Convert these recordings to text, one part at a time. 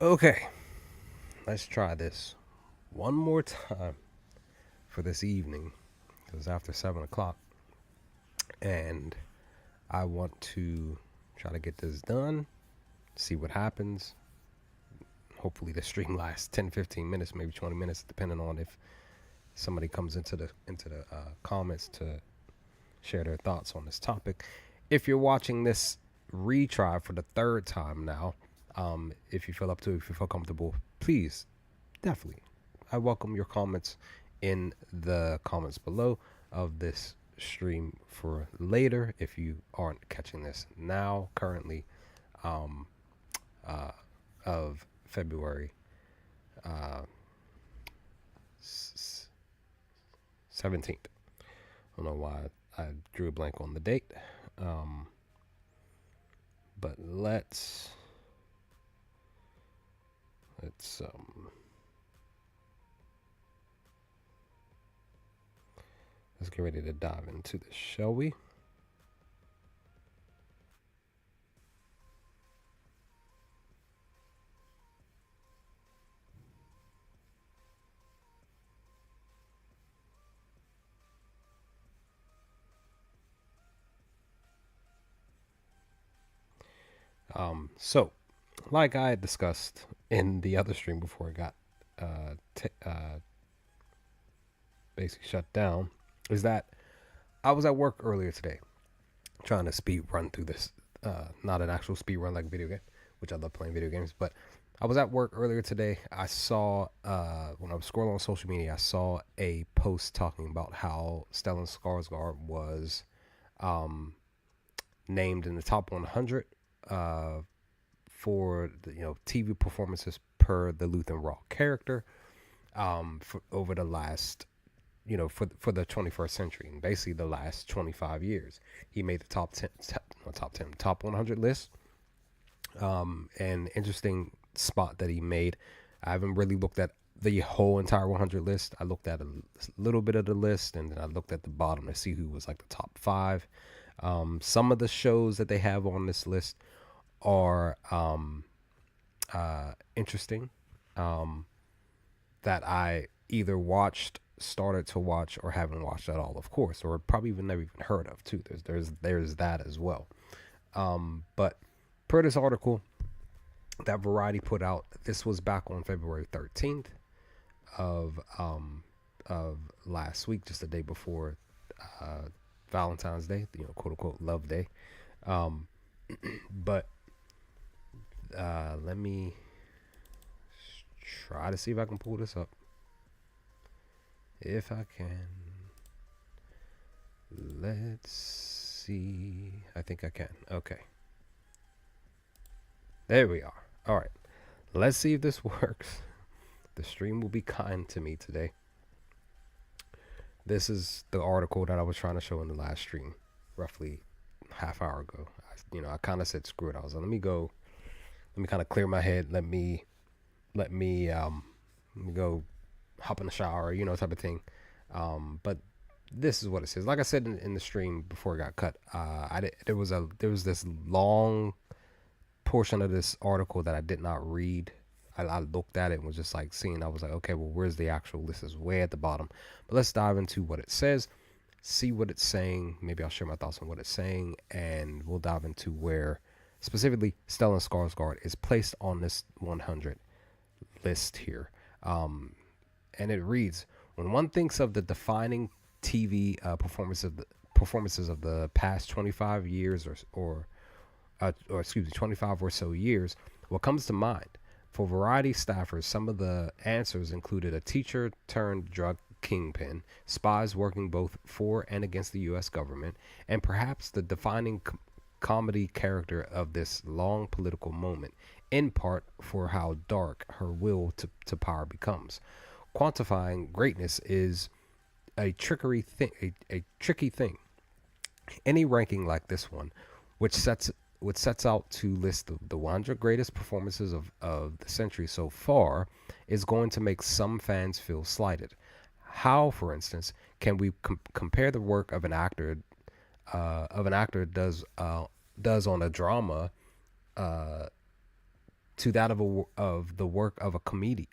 Okay, let's try this one more time for this evening. Because after 7 o'clock, and I want to try to get this done, see what happens. Hopefully, the stream lasts 10, 15 minutes, maybe 20 minutes, depending on if somebody comes into the comments to share their thoughts on this topic. If you're watching this retry for the third time now, if you feel up to it, if you feel comfortable, please, definitely, I welcome your comments in the comments below of this stream for later. If you aren't catching this now, currently, um, uh, of February uh, 17th. I don't know why I drew a blank on the date. Um, but let's let's get ready to dive into this, shall we? So, like I had discussed in the other stream before it got basically shut down, is that I was at work earlier today trying to speed run through this. Not an actual speed run like video game, which I love playing video games, but I was at work earlier today. I saw when I was scrolling on social media, I saw a post talking about how Stellan Skarsgård was um, named in the top 100 uh, for the, TV performances per the Luthen Rael character for over the last for the 21st century, and basically the last 25 years. He made the top 100 list. An interesting spot that he made. I haven't really looked at the whole entire 100 list. I looked at a little bit of the list, and then I looked at the bottom to see who was like the top five. Some of the shows that they have on this list are interesting, that I either started to watch, or haven't watched at all, of course, or probably even never even heard of too. There's that as well. But per this article that Variety put out, this was back on February 13th of last week, just the day before Valentine's Day, quote unquote Love Day. Um, but let me try to see if I can pull this up. If I can. Let's see. I think I can. Okay. There we are. All right. Let's see if this works. The stream will be kind to me today. This is the article that I was trying to show in the last stream, roughly half hour ago. I kind of said screw it. I was like, let me kind of clear my head. Let me go hop in the shower, type of thing. But this is what it says. Like I said in the stream before it got cut, there was this long portion of this article that I did not read. I looked at it and was just like seeing. I was like, okay, well, where's the actual list? Is way at the bottom. But let's dive into what it says, see what it's saying. Maybe I'll share my thoughts on what it's saying, and we'll dive into where specifically Stellan Skarsgård is placed on this 100 list here. And it reads: when one thinks of the defining TV performances of the past 25 years or excuse me, 25 or so years, what comes to mind? For Variety staffers, some of the answers included a teacher turned drug kingpin, spies working both for and against the U.S. government, and perhaps the defining comedy character of this long political moment, in part for how dark her will to power becomes. Quantifying greatness is a a tricky thing. Any ranking like this one, which sets out to list the 100 greatest performances of the century so far, is going to make some fans feel slighted. How, for instance, can we compare the work of an actor does on a drama uh, to that of the work of a comedy.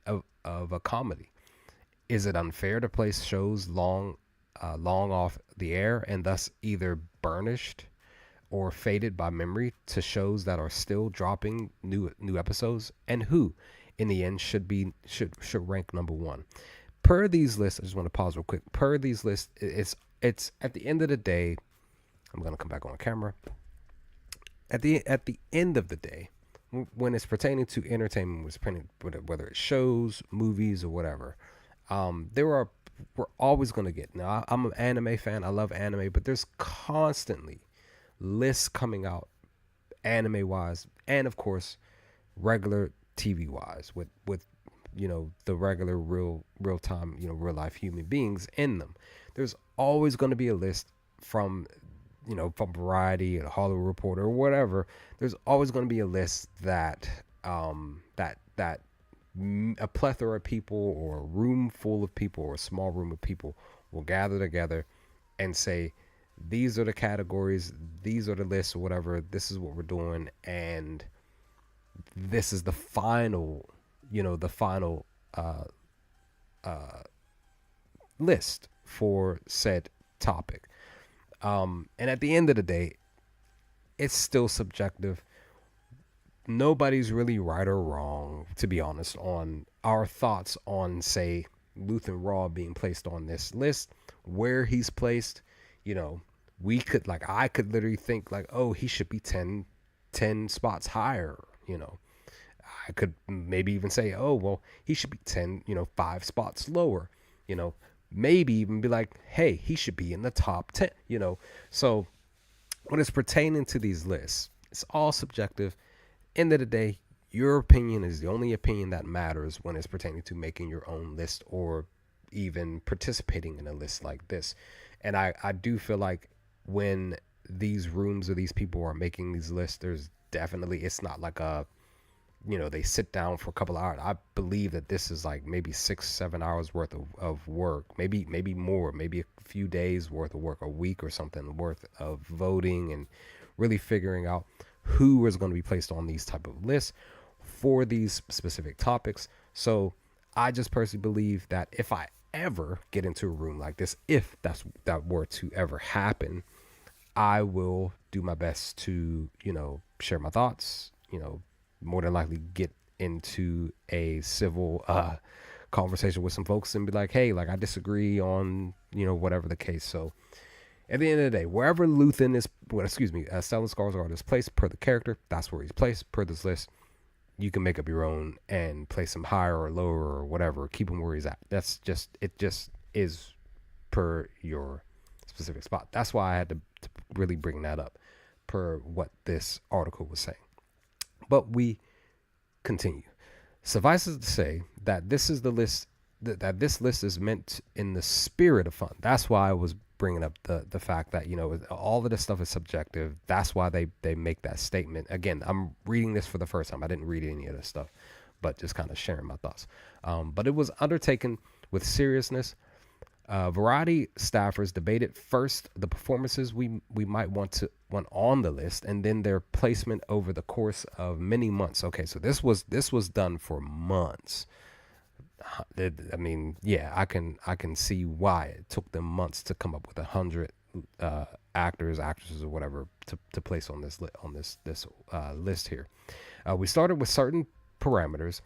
Is it unfair to place shows long off the air and thus either burnished or faded by memory to shows that are still dropping new episodes? And who, in the end, should rank number one? Per these lists, I just want to pause real quick. Per these lists, it's at the end of the day. I'm gonna come back on camera. At the end of the day, when it's pertaining to entertainment, whether it's shows, movies, or whatever, we're always gonna get. Now, I'm an anime fan. I love anime, but there's constantly lists coming out, anime wise, and of course, regular TV wise, with the regular real time, real life human beings in them. There's always going to be a list from from Variety or Hollywood Reporter or whatever. There's always going to be a list that a plethora of people or a room full of people or a small room of people will gather together and say, these are the categories, these are the lists or whatever, this is what we're doing, and this is the final list for said topic. And at the end of the day, it's still subjective. Nobody's really right or wrong, to be honest, on our thoughts on, say, Luthen Raw being placed on this list, where he's placed. We could, I could literally think oh, he should be 10 spots higher. I could maybe even say, oh, well, he should be 10, 5 spots lower. Maybe even be like, hey, he should be in the top 10. So when it's pertaining to these lists, it's all subjective. End of the day, your opinion is the only opinion that matters when it's pertaining to making your own list or even participating in a list like this. And I do feel like when these rooms or these people are making these lists, there's definitely, it's not like they sit down for a couple of hours. I believe that this is like maybe 6-7 hours worth of work, maybe more, maybe a few days worth of work, a week or something worth of voting and really figuring out who is going to be placed on these type of lists for these specific topics. So I just personally believe that if I ever get into a room like this, if that were to ever happen, I will do my best to, share my thoughts, more than likely get into a civil conversation with some folks and be like, hey, I disagree on, whatever the case. So at the end of the day, wherever Luthen is, Stellan Skarsgård is placed per the character, that's where he's placed per this list. You can make up your own and place him higher or lower or whatever. Keep him where he's at. It just is per your specific spot. That's why I had to really bring that up per what this article was saying. But we continue. Suffice it to say that this is the list, that this list is meant in the spirit of fun. That's why I was bringing up the fact that, all of this stuff is subjective. That's why they make that statement. Again, I'm reading this for the first time. I didn't read any of this stuff, but just kind of sharing my thoughts. But it was undertaken with seriousness. Variety staffers debated first the performances we might want on the list, and then their placement over the course of many months. Okay, so this was done for months. I mean, yeah, I can see why it took them months to come up with 100 actors, actresses, or whatever to place on this list here. We started with certain parameters.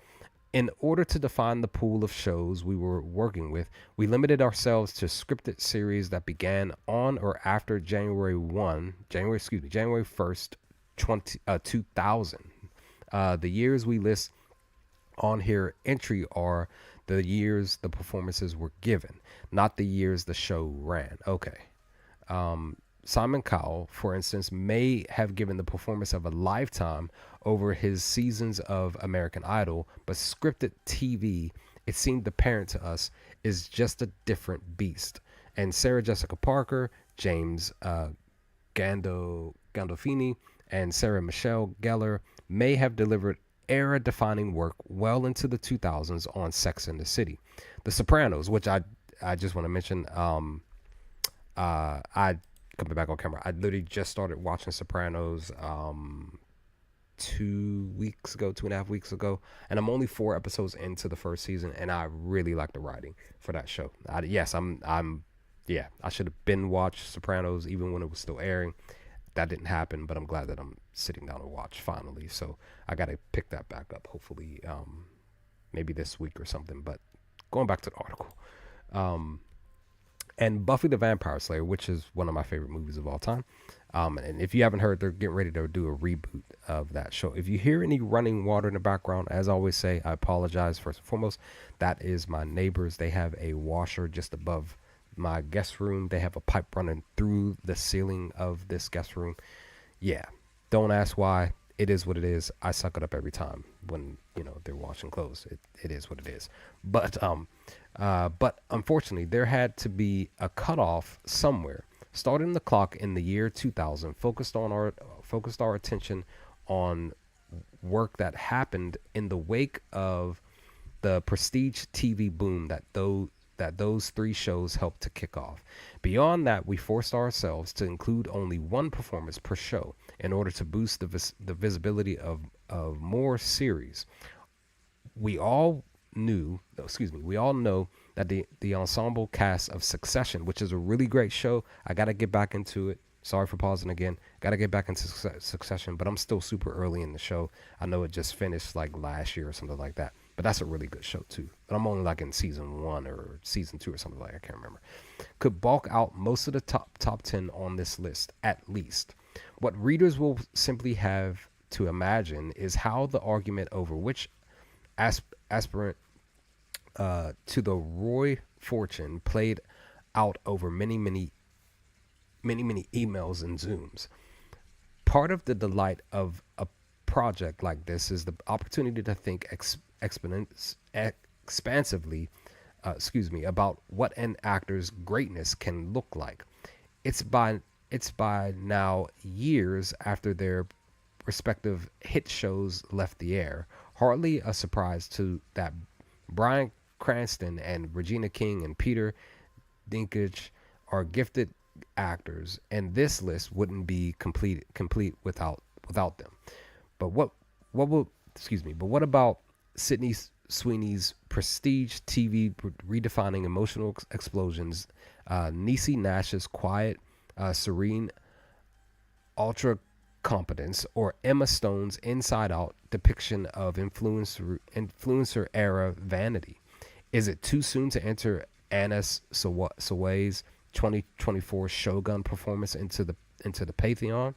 In order to define the pool of shows we were working with, we limited ourselves to scripted series that began on or after January 1st, 2000. The years we list on here entry are the years the performances were given, not the years the show ran. Okay. Simon Cowell, for instance, may have given the performance of a lifetime over his seasons of American Idol, but scripted TV, it seemed apparent to us, is just a different beast. And Sarah Jessica Parker, James Gandolfini, and Sarah Michelle Gellar may have delivered era-defining work well into the 2000s on Sex and the City. The Sopranos, which I just want to mention, I coming back on camera, I literally just started watching Sopranos 2 weeks ago, 2.5 weeks ago, and I'm only 4 episodes into the first season, and I really like the writing for that show. Yeah, I should have been watched Sopranos even when it was still airing. That didn't happen, but I'm glad that I'm sitting down to watch finally. So I got to pick that back up, hopefully, maybe this week or something. But going back to the article, um, and Buffy the Vampire Slayer, which is one of my favorite movies of all time. And if you haven't heard, they're getting ready to do a reboot of that show. If you hear any running water in the background, as I always say, I apologize first and foremost. That is my neighbors. They have a washer just above my guest room. They have a pipe running through the ceiling of this guest room. Yeah, don't ask why. It is what it is. I suck it up every time when they're washing clothes. It is what it is. But unfortunately, there had to be a cutoff somewhere. Starting the clock in the year 2000, focused our attention on work that happened in the wake of the prestige TV boom that those three shows helped to kick off. Beyond that, we forced ourselves to include only one performance per show in order to boost the visibility of more series. We all know that the ensemble cast of Succession, which is a really great show. I got to get back into it. Sorry for pausing again. Got to get back into Succession, but I'm still super early in the show. I know it just finished like last year or something like that, but that's a really good show too. But I'm only like in season 1 or season 2 or something like that. I can't remember. Could bulk out most of the top 10 on this list at least. What readers will simply have to imagine is how the argument over which aspirant to the Roy fortune played out over many emails and Zooms. Part of the delight of a project like this is the opportunity to think expansively about what an actor's greatness can look like. It's by now years after their respective hit shows left the air. Hardly a surprise to that Bryan Cranston and Regina King and Peter Dinklage are gifted actors, and this list wouldn't be complete without them. But what about Sydney Sweeney's prestige TV redefining emotional explosions, Niecy Nash's quiet, serene ultra competence, or Emma Stone's Inside Out depiction of influencer era vanity? Is it too soon to enter Anna Saway's 2024 Shogun performance into the pantheon?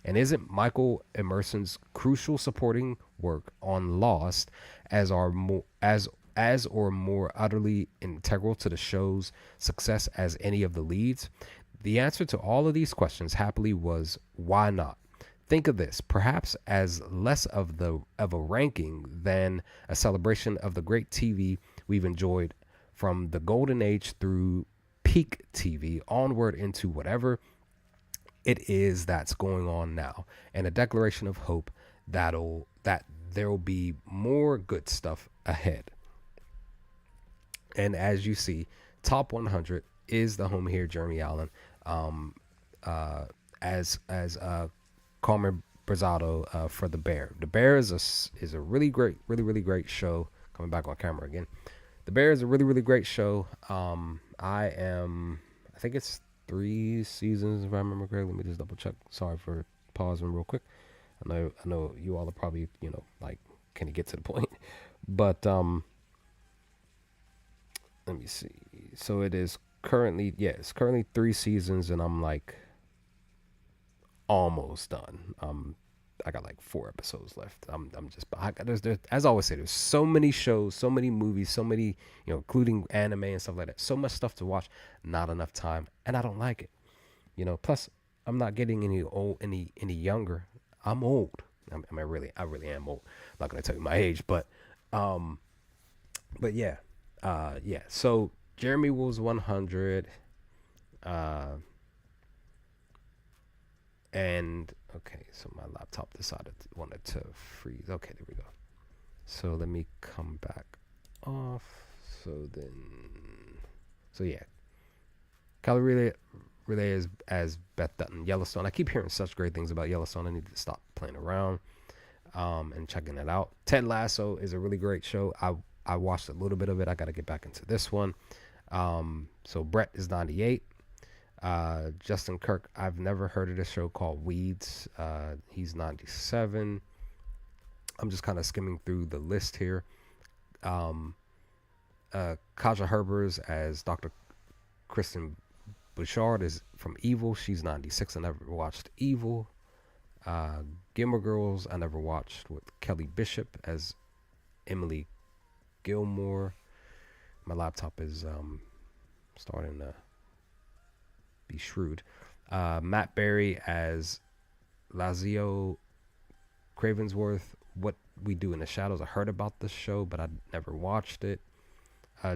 And isn't Michael Emerson's crucial supporting work on Lost as or more utterly integral to the show's success as any of the leads? The answer to all of these questions happily was why not? Think of this, perhaps as less of a ranking than a celebration of the great TV we've enjoyed from the golden age through peak TV onward into whatever it is that's going on now, and a declaration of hope that there'll be more good stuff ahead. And as you see, top 100 is the home here, Jeremy Allen, as Carmen Brazzado for The Bear. The Bear is a really great show. Coming back on camera again. The Bear is a really great show. I think it's 3 seasons if I remember correctly. Let me just double check. Sorry for pausing real quick. I know you all are probably like, can you get to the point? But let me see. So it's currently 3 seasons, and I'm like almost done. I got like 4 episodes left. There's as I always say, there's so many shows, so many movies, so many, including anime and stuff like that. So much stuff to watch, not enough time, and I don't like it. Plus I'm not getting any younger. I'm old. I really am old. I'm not gonna tell you my age, but yeah. So Jeremy was 100. And okay, so my laptop wanted to freeze. Okay, there we go. So let me come back off. So yeah, Kelly Relay is as Beth Dutton. Yellowstone. I keep hearing such great things about Yellowstone. I need to stop playing around and checking it out. Ted Lasso is a really great show. I watched a little bit of it. I got to get back into this one. So Brett is 98. Justin Kirk, I've never heard of this show called Weeds. He's 97. I'm just kind of skimming through the list here. Kaja Herbers as Dr. Kristen Bouchard is from Evil. She's 96. I never watched Evil. Gilmore Girls, I never watched, with Kelly Bishop as Emily Gilmore. My laptop is starting to be shrewd. Matt Berry as Lazio Cravensworth. What We Do in the Shadows. I heard about this show, but I never watched it.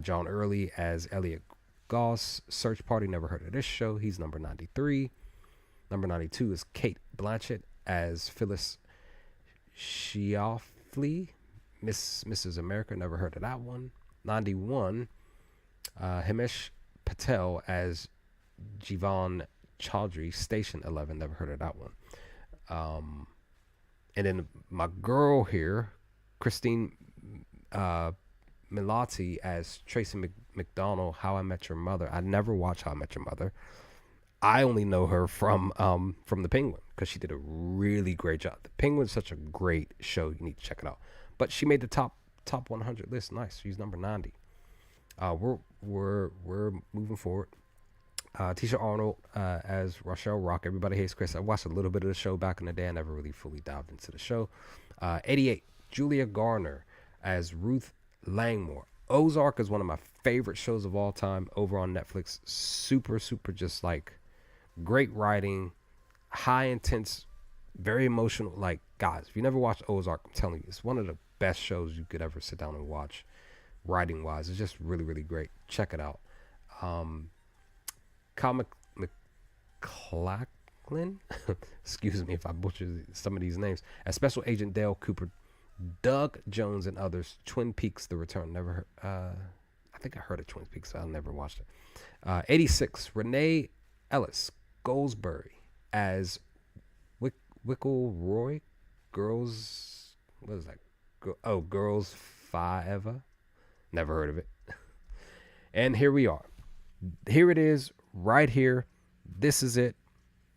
John Early as Elliot Goss. Search Party. Never heard of this show. He's number 93. Number 92 is Kate Blanchett as Phyllis Schlafly. Mrs. America. Never heard of that one. 91. Himesh Patel as Jivan Chaudhry. Station 11. Never heard of that one. And then my girl here, Christine Milioti as Tracy McDonald, How I Met Your Mother. I never watched How I Met Your Mother. I only know her from The Penguin, because she did a really great job. The Penguin's such a great show. You need to check it out. But she made the top 100 list. Nice. She's number 90. We're moving forward. Tisha Arnold as Rochelle Rock. Everybody Hates Chris. I watched a little bit of the show back in the day. I never really fully dived into the show. 88. Julia Garner as Ruth Langmore. Ozark is one of my favorite shows of all time over on Netflix. Super just like great writing, high intense, very emotional. Like, guys, if you never watched Ozark, I'm telling you, it's one of the best shows you could ever sit down and watch. Writing wise, it's just really great. Check it out. Kyle MacLachlan, excuse me if I butcher some of these names, as Special Agent Dale Cooper. Doug Jones and others. Twin Peaks: The Return. Never heard. I think I heard of Twin Peaks. I never watched it. 86. Renee Ellis Goldsberry as Wickle Roy. Girls. What is that? Girls Forever. Never heard of it. And here we are. Here it is. Right here. This is it.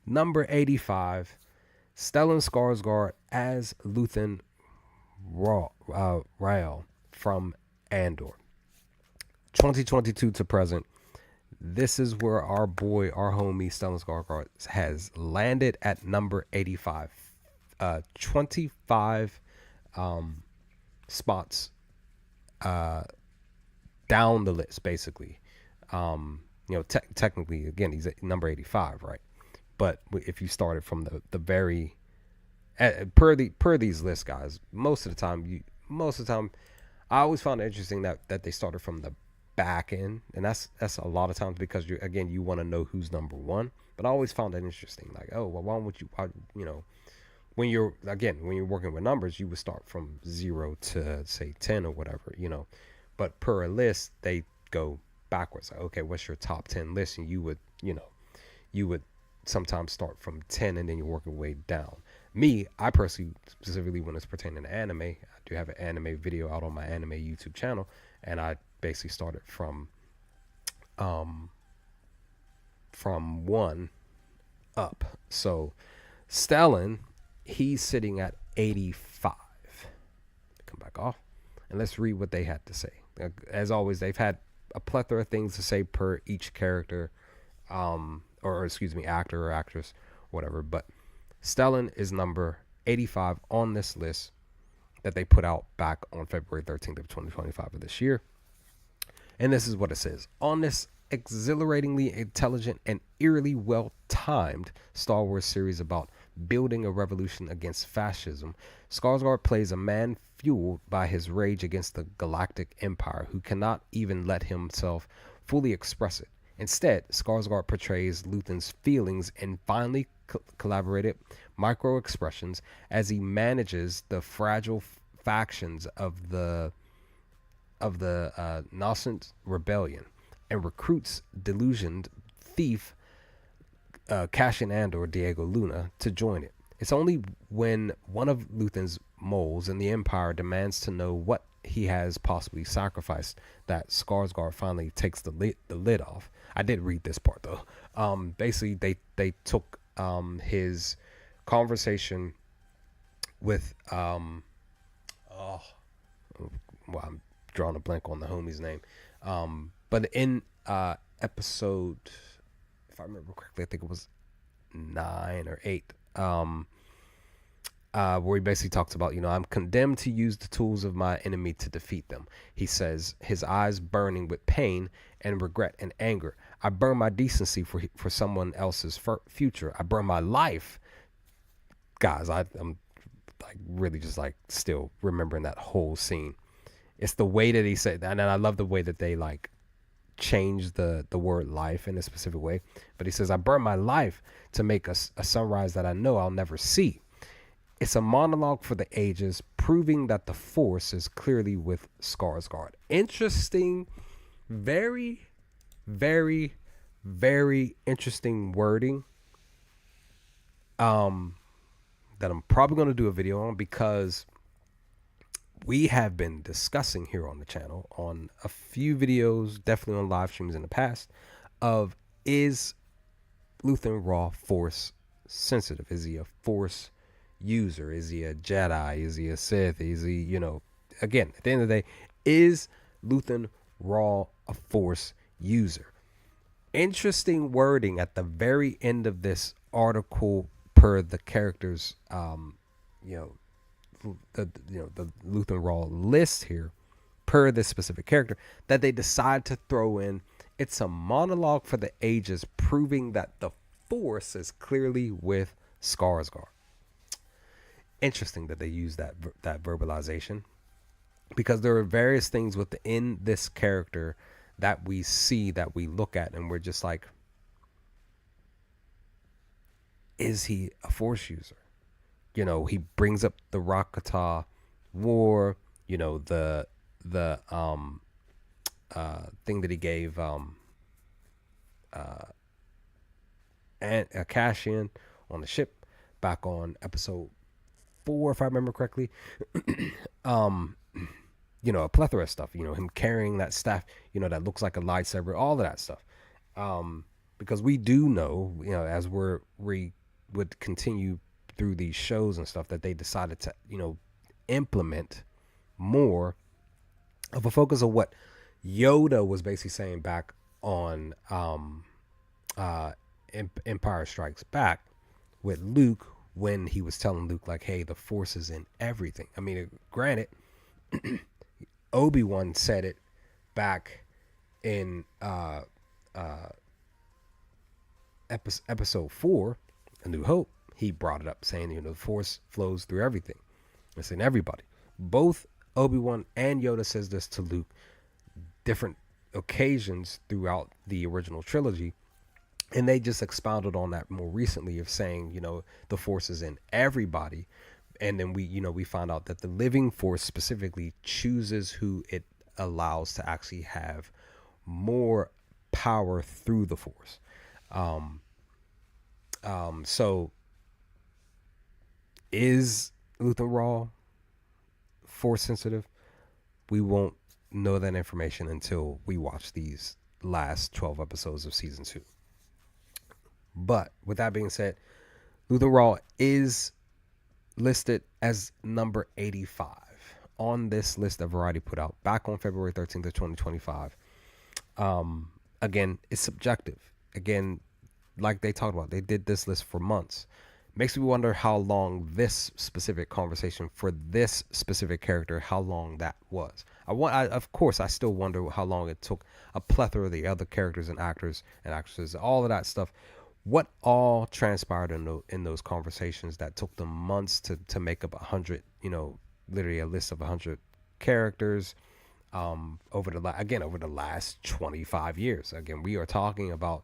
Number 85. Stellan Skarsgård as Luthen Rael from Andor. 2022 to present. This is where our boy, our homie Stellan Skarsgård has landed at number 85. 25 spots down the list, basically. Technically, again, he's at number 85, right? But if you started from the very per these lists, guys, most of the time, I always found it interesting that they started from the back end, and that's a lot of times because you want to know who's number one. But I always found that interesting, like, oh, well, why would you, when you're working with numbers, you would start from 0 to say 10 or whatever, but per a list they go backwards. Like, okay, what's your top 10 list? And you would sometimes start from 10 and then you work your way down. Me, I personally, specifically when it's pertaining to anime, I do have an anime video out on my anime YouTube channel, and I basically started from 1 up. So Stellan, he's sitting at 85. Come back off, and let's read what they had to say. As always, they've had a plethora of things to say per each character, actor or actress, whatever. But Stellan is number 85 on this list that they put out back on February 13th of 2025 of this year. And this is what it says. On this exhilaratingly intelligent and eerily well-timed Star Wars series about building a revolution against fascism, Skarsgård plays a man fueled by his rage against the galactic empire who cannot even let himself fully express it. Instead, Skarsgård portrays Luthen's feelings in finely collaborated micro-expressions as he manages the fragile factions of the nascent rebellion and recruits delusioned thief Cassian Andor Diego Luna to join it. It's only when one of Luthen's moles in the Empire demands to know what he has possibly sacrificed that Skarsgård finally takes the lid off. I did read this part though. Basically, they took his conversation with oh, well, I'm drawing a blank on the homie's name. But in episode, if I remember correctly, I think it was 9 or 8. Where he basically talks about, I'm condemned to use the tools of my enemy to defeat them. He says, his eyes burning with pain and regret and anger. I burn my decency for someone else's future. I burn my life. Guys, I'm like really just like still remembering that whole scene. It's the way that he said that, and I love the way that they like change the word life in a specific way. But he says, I burn my life to make a sunrise that I know I'll never see. It's a monologue for the ages, proving that the Force is clearly with Skarsgård. Interesting, very, very, very interesting wording. That I'm probably going to do a video on, because we have been discussing here on the channel on a few videos, definitely on live streams in the past, of is Luthen Raw Force sensitive? Is he a Force user? Is he a Jedi? Is he a Sith? Is he, again, at the end of the day, is Luthen Raw a Force user? Interesting wording at the very end of this article per the characters, the Luthen Raw list here per this specific character that they decide to throw in. It's a monologue for the ages, proving that the Force is clearly with Skarsgård. Interesting that they use that verbalization, because there are various things within this character that we see, that we look at, and we're just like, is he a Force user? He brings up the Rakata War, the thing that he gave and Cassian on the ship back on episode 4, if I remember correctly. A plethora of stuff, him carrying that staff, that looks like a lightsaber, all of that stuff. Because we do know, as we would continue through these shows and stuff, that they decided to, implement more of a focus of what Yoda was basically saying back on Empire Strikes Back with Luke, when he was telling Luke, like, hey, the Force is in everything. I mean, granted, Obi-Wan said it back in episode 4, A New Hope. He brought it up, saying, the Force flows through everything. It's in everybody. Both Obi-Wan and Yoda says this to Luke, different occasions throughout the original trilogy. And they just expounded on that more recently, of saying, the Force is in everybody. And then we find out that the living Force specifically chooses who it allows to actually have more power through the Force. So is Luthen Raw Force sensitive? We won't know that information until we watch these last 12 episodes of season 2. But with that being said, Luthen Raw is listed as number 85 on this list that Variety put out back on February 13th of 2025. Again, it's subjective. Again, like they talked about, they did this list for months. Makes me wonder how long this specific conversation for this specific character, how long that was. Of course, I still wonder how long it took a plethora of the other characters and actors and actresses, all of that stuff. What all transpired in those conversations that took them months to make up 100, literally a list of 100 characters, over the last 25 years. Again, we are talking about,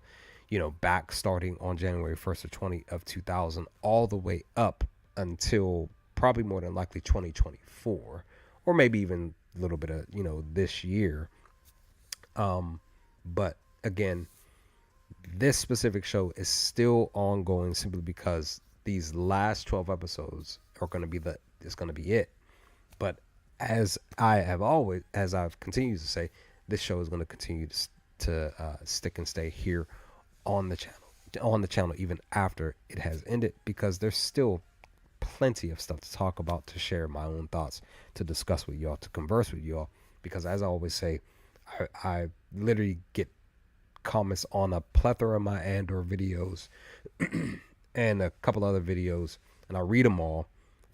back starting on January 1st of 2000, all the way up until probably more than likely 2024, or maybe even a little bit of, this year. But again, this specific show is still ongoing simply because these last 12 episodes are going to be it's going to be it. But as I've continued to say, this show is going to continue to stick and stay here on the channel, even after it has ended, because there's still plenty of stuff to talk about, to share my own thoughts, to discuss with y'all, to converse with y'all. Because as I always say, I literally get comments on a plethora of my Andor videos and a couple other videos, and I read them all.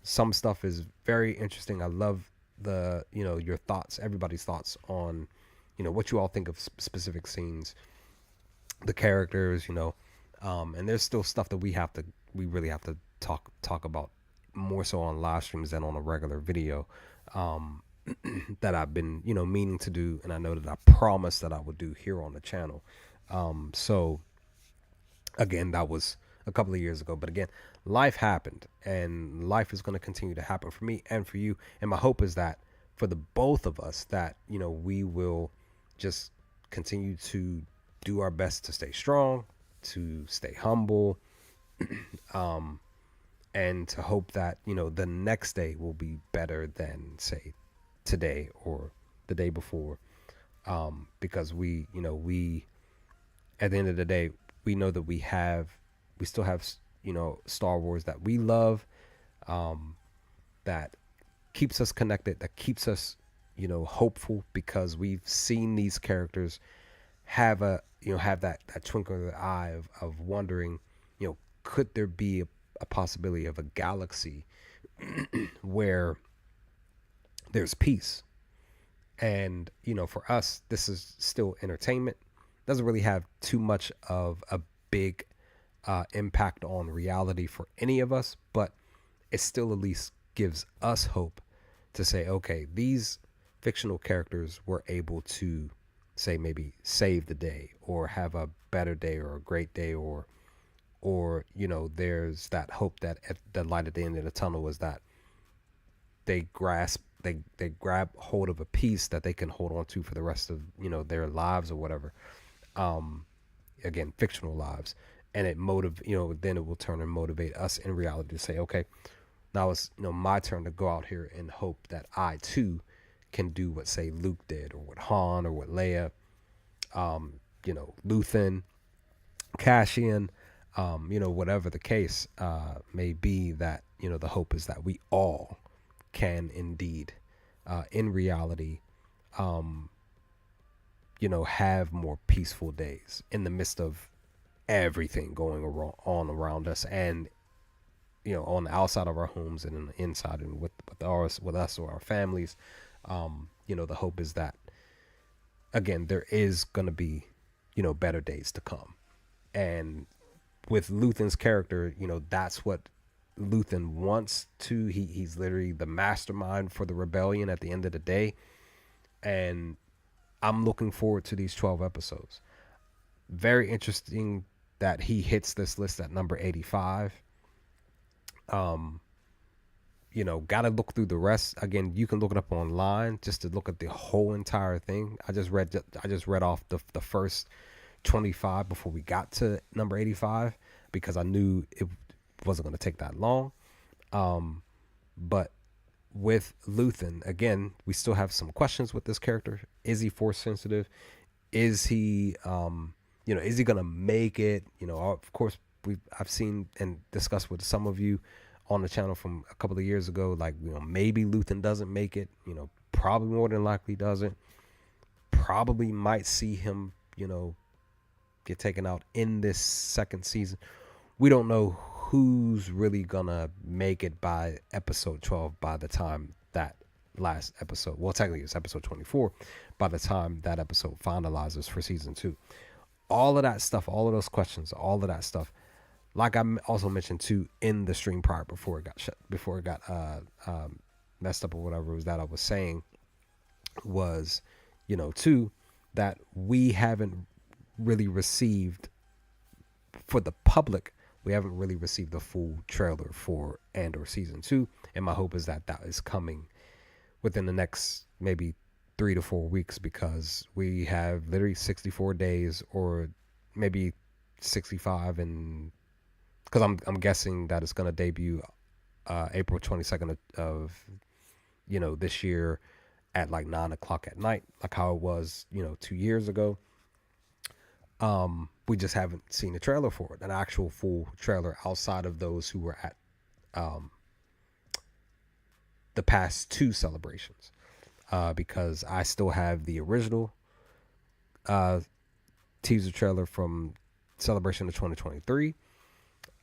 Some stuff is very interesting. I love your thoughts, everybody's thoughts on what you all think of specific scenes, the characters, and there's still stuff that we really have to talk about more so on live streams than on a regular video, that I've been meaning to do, and I know that I promised that I would do here on the channel. So again, that was a couple of years ago, but again, life happened, and life is going to continue to happen for me and for you. And my hope is that for the both of us, that we will just continue to do our best to stay strong, to stay humble, and to hope that the next day will be better than, say, today or the day before, because we at the end of the day, we know that we still have Star Wars that we love, that keeps us connected, that keeps us hopeful, because we've seen these characters have that twinkle in the eye of wondering, could there be a possibility of a galaxy where there's peace. And for us, this is still entertainment. Doesn't really have too much of a big impact on reality for any of us, but it still at least gives us hope to say, okay, these fictional characters were able to, say, maybe save the day or have a better day or a great day, or there's that hope that at the light at the end of the tunnel is that they grab hold of a piece that they can hold on to for the rest of their lives or whatever. Again, fictional lives, and then it will turn and motivate us in reality to say, okay, now it's my turn to go out here and hope that I too can do what, say, Luke did, or what Han, or what Leia, Luthen, Cassian, whatever the case may be, that the hope is that we all can indeed, in reality, have more peaceful days in the midst of everything going on around us, and on the outside of our homes and in the inside, and with us or our families. The hope is that, again, there is gonna be better days to come. And with Luthen's character, that's what Luthen wants to. He's literally the mastermind for the rebellion at the end of the day, and I'm looking forward to these 12 episodes. Very interesting that he hits this list at number 85. Gotta look through the rest. Again, you can look it up online just to look at the whole entire thing. I just read off the first 25 before we got to number 85, because I knew it wasn't going to take that long. But with Luthen, again, we still have some questions with this character. Is he force sensitive? Is he, is he going to make it? Of course, I've seen and discussed with some of you on the channel from a couple of years ago, like, maybe Luthen doesn't make it, probably more than likely doesn't. Probably might see him, get taken out in this second season. We don't know who's really gonna make it by episode 12, by the time that last episode, well, technically it's episode 24, by the time that episode finalizes for season 2. All of that stuff, all of those questions, all of that stuff, like I also mentioned too in the stream prior, before it got messed up or whatever it was that I was saying, was too, that we haven't really received, for the public, we haven't really received the full trailer for Andor season 2, and my hope is that that is coming within the next maybe 3 to 4 weeks, because we have literally 64 days, or maybe 65 and because I'm guessing that it's gonna debut April 22nd of this year at like 9 o'clock at night, like how it was 2 years ago. We just haven't seen a trailer for it, an actual full trailer outside of those who were at um, the past two celebrations. Because I still have the original uh, teaser trailer from Celebration of 2023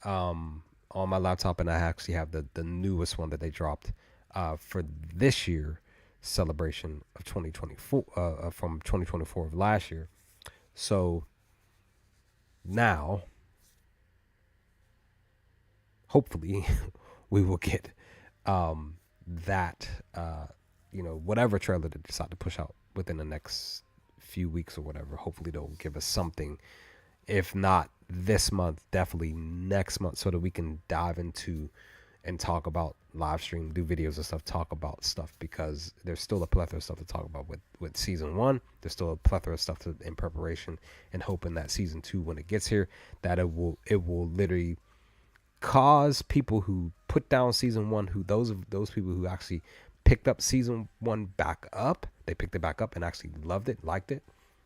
on my laptop, and I actually have the newest one that they dropped for this year celebration of 2024 from 2024 of last year. So now, hopefully, we will get that whatever trailer they decide to push out within the next few weeks or whatever. Hopefully, they'll give us something. If not this month, definitely next month, so that we can dive into and talk about live stream, do videos and stuff, talk about stuff, because there's still a plethora of stuff to talk about with season one. There's still a plethora of stuff in preparation, and hoping that season two, when it gets here, that it will literally cause people who put down season one, who those people who actually picked up season one back up, they picked it back up and actually loved it, liked it,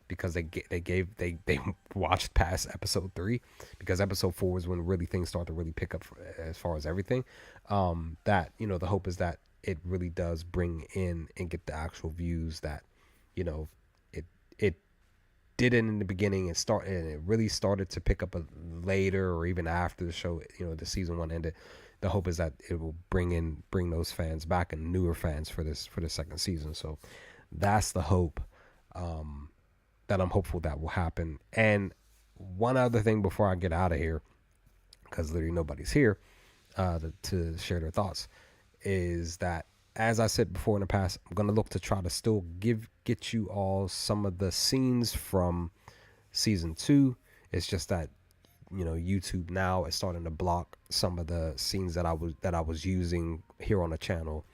because they watched past episode 3, because episode 4 is when really things start to really pick up as far as everything. That the hope is that it really does bring in and get the actual views that it did in the beginning, and it really started to pick up later, or even after the show, the season 1 ended. The hope is that it will bring those fans back, and newer fans for the second season. So that's the hope. That I'm hopeful that will happen. And one other thing before I get out of here, because literally nobody's here to share their thoughts, is that, as I said before in the past, I'm going to look to try to still get you all some of the scenes from season 2. It's just that YouTube now is starting to block some of the scenes that I was using here on the channel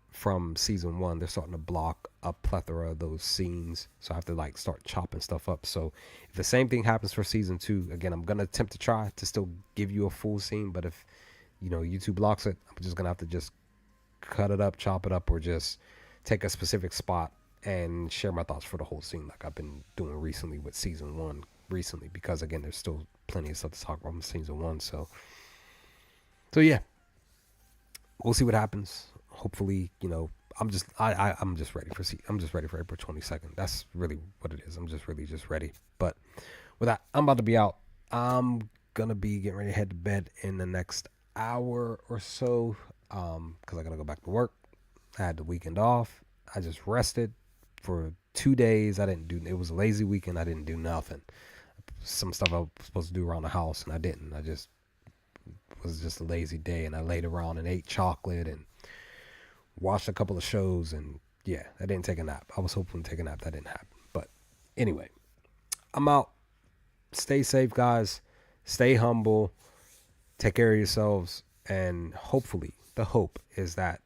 from season 1. They're starting to block a plethora of those scenes, so I have to start chopping stuff up. So if the same thing happens for season 2, again, I'm gonna attempt to try to still give you a full scene, but if YouTube blocks it, I'm just gonna have to just cut it up, chop it up, or just take a specific spot and share my thoughts for the whole scene, like I've been doing recently with season 1 because again, there's still plenty of stuff to talk about from season 1. So yeah, we'll see what happens. Hopefully, I'm just ready for April 22nd. That's really what it is. I'm just ready. But with that, I'm about to be out. I'm gonna be getting ready to head to bed in the next hour or so, because I gotta go back to work. I had the weekend off. I just rested for 2 days. It was a lazy weekend. I didn't do nothing. Some stuff I was supposed to do around the house, and I didn't. It was just a lazy day, and I laid around and ate chocolate and watched a couple of shows, and yeah, I didn't take a nap. I was hoping to take a nap. That didn't happen. But anyway, I'm out. Stay safe, guys. Stay humble. Take care of yourselves. And hopefully, the hope is that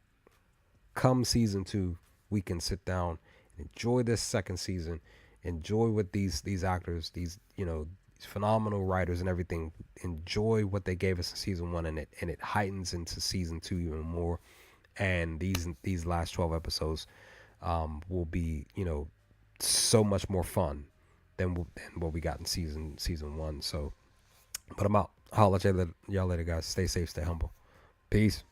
come season 2, we can sit down and enjoy this second season. Enjoy what these actors, these phenomenal writers and everything, enjoy what they gave us in season 1, and it heightens into season 2 even more. And these last 12 episodes will be so much more fun than what we got in season 1. So, but I'm out. I'll let y'all later, guys. Stay safe, stay humble. Peace.